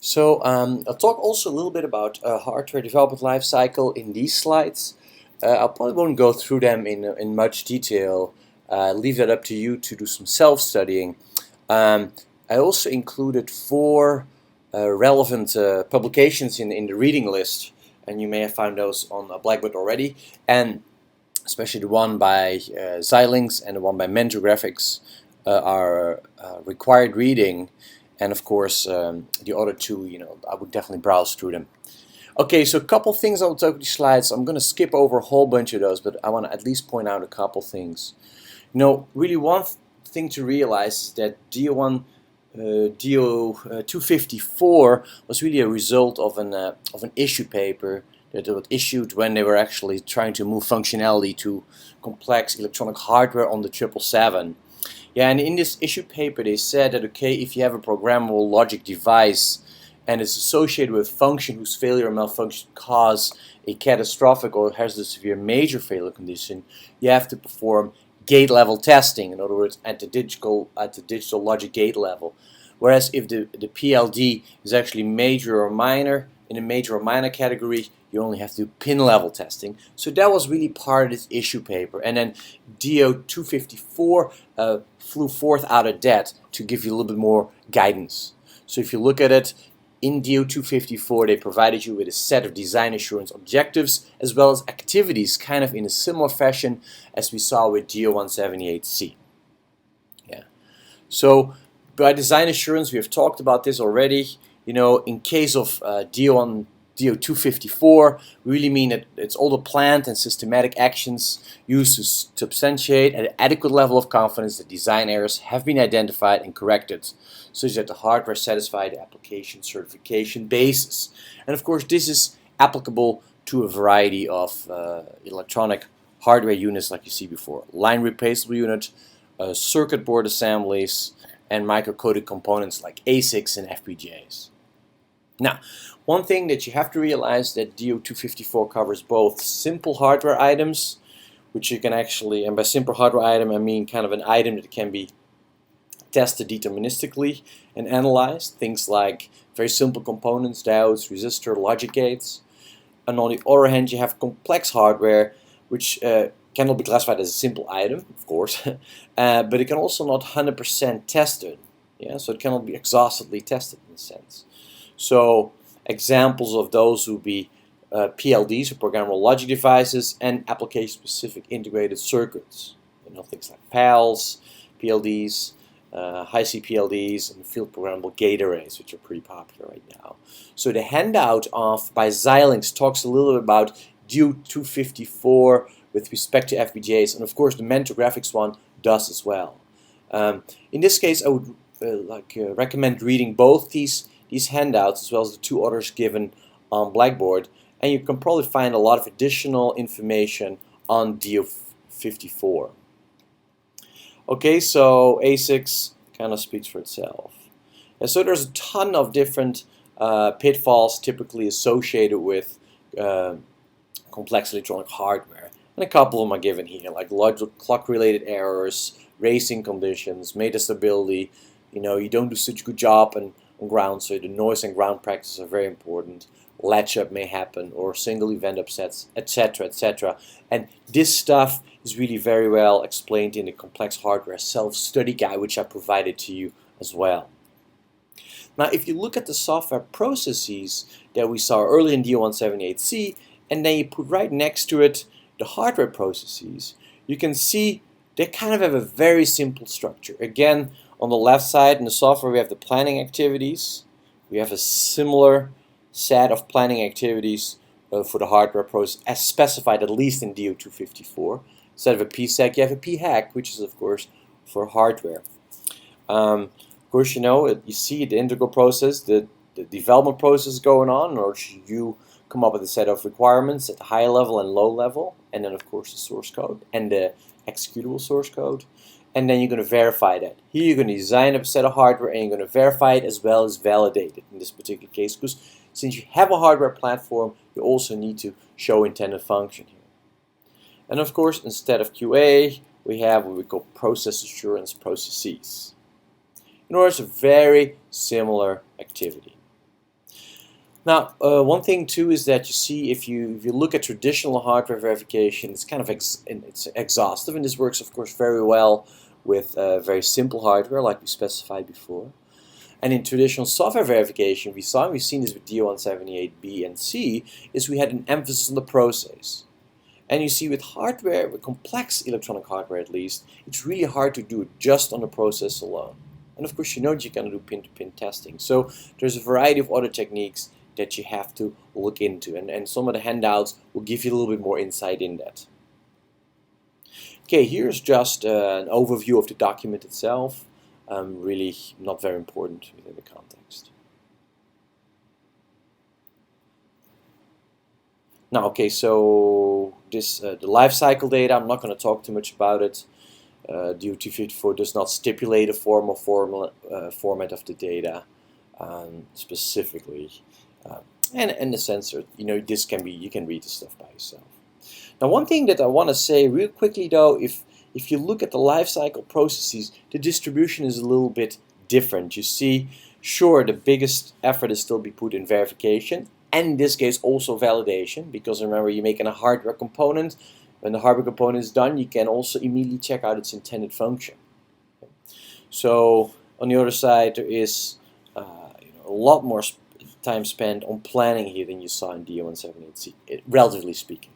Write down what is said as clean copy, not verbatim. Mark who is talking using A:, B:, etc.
A: I'll talk also a little bit about hardware development lifecycle in these slides. I probably won't go through them in much detail. Leave that up to you to do some self-studying. I also included four relevant publications in the reading list, and you may have found those on Blackboard already, and especially the one by Xilinx and the one by Mentor Graphics are required reading. And of course, the other two, I would definitely browse through them. Okay, so a couple things I'll talk with these slides. I'm going to skip over a whole bunch of those, but I want to at least point out a couple things. Really one thing to realize is that DO254 was really a result of an issue paper that was issued when they were actually trying to move functionality to complex electronic hardware on the 777. Yeah, and in this issue paper they said that okay, if you have a programmable logic device and it's associated with a function whose failure or malfunction cause a catastrophic or has a severe major failure condition, you have to perform gate level testing, in other words at the digital logic gate level. Whereas if the PLD is actually major or minor, in a major or minor category, you only have to do pin level testing. So that was really part of this issue paper. And then DO254 flew forth out of that to give you a little bit more guidance. So if you look at it, in DO254 they provided you with a set of design assurance objectives as well as activities kind of in a similar fashion as we saw with DO178C. Yeah. So by design assurance, we have talked about this already. In case of DO254, we really mean that it's all the planned and systematic actions used to substantiate at an adequate level of confidence that design errors have been identified and corrected, such that the hardware satisfies the application certification basis. And of course, this is applicable to a variety of electronic hardware units like you see before. Line replaceable unit, circuit board assemblies, and microcoded components like ASICs and FPGAs. Now, one thing that you have to realize that DO254 covers both simple hardware items, which you can actually, and by simple hardware item I mean kind of an item that can be tested deterministically and analyzed, things like very simple components, diodes, resistor, logic gates. And on the other hand, you have complex hardware, which cannot be classified as a simple item, of course, but it can also not 100% tested. Yeah, so it cannot be exhaustively tested in a sense. So examples of those would be PLDs, or programmable logic devices, and application-specific integrated circuits. Things like PALs, PLDs, high-C PLDs, and field programmable gate arrays, which are pretty popular right now. So the handout by Xilinx talks a little bit about DO254 with respect to FPGAs, and of course the Mentor Graphics one does as well. In this case, I would recommend reading both these handouts as well as the two others given on Blackboard, and you can probably find a lot of additional information on DO54. Okay, so ASICs kind of speaks for itself. And so there's a ton of different pitfalls typically associated with complex electronic hardware. And a couple of them are given here, like clock-related errors, racing conditions, metastability. You don't do such a good job on ground, so the noise and ground practices are very important. Latch-up may happen, or single event upsets, etc., etc. And this stuff is really very well explained in the complex hardware self-study guide, which I provided to you as well. Now, if you look at the software processes that we saw earlier in DO178C, and then you put right next to it the hardware processes, you can see they kind of have a very simple structure. Again, on the left side in the software we have the planning activities. We have a similar set of planning activities for the hardware process as specified at least in DO254. Instead of a PSEC, you have a PHAC, which is of course for hardware. Of course, you see the integral process, the development process going on, or you come up with a set of requirements at the high level and low level, and then of course the source code and the executable source code, and then you're going to verify that. Here you're going to design a set of hardware and you're going to verify it as well as validate it in this particular case, because since you have a hardware platform, you also need to show intended function here. And of course, instead of QA, we have what we call process assurance processes. In other words, a very similar activity. Now, one thing too is that you see if you look at traditional hardware verification, it's kind of it's exhaustive, and this works of course very well with very simple hardware like we specified before. And in traditional software verification, we've seen this with D178B and C, is we had an emphasis on the process. And you see with hardware, with complex electronic hardware at least, it's really hard to do it just on the process alone. And of course you know that you can do pin-to-pin testing. So there's a variety of other techniques that you have to look into. And some of the handouts will give you a little bit more insight in that. Okay, here's just an overview of the document itself. Really not very important within the context. Now, okay, so this the life cycle data, I'm not going to talk too much about it. DO254 does not stipulate a formal format of the data specifically. And the sensor, you know, this can be, you can read the stuff by yourself. Now, one thing that I want to say real quickly though, if you look at the life cycle processes, the distribution is a little bit different. You see, sure, the biggest effort is still be put in verification, and in this case also validation, because remember, you're making a hardware component. When the hardware component is done, you can also immediately check out its intended function. So on the other side, there is a lot more time spent on planning here than you saw in D178C, relatively speaking.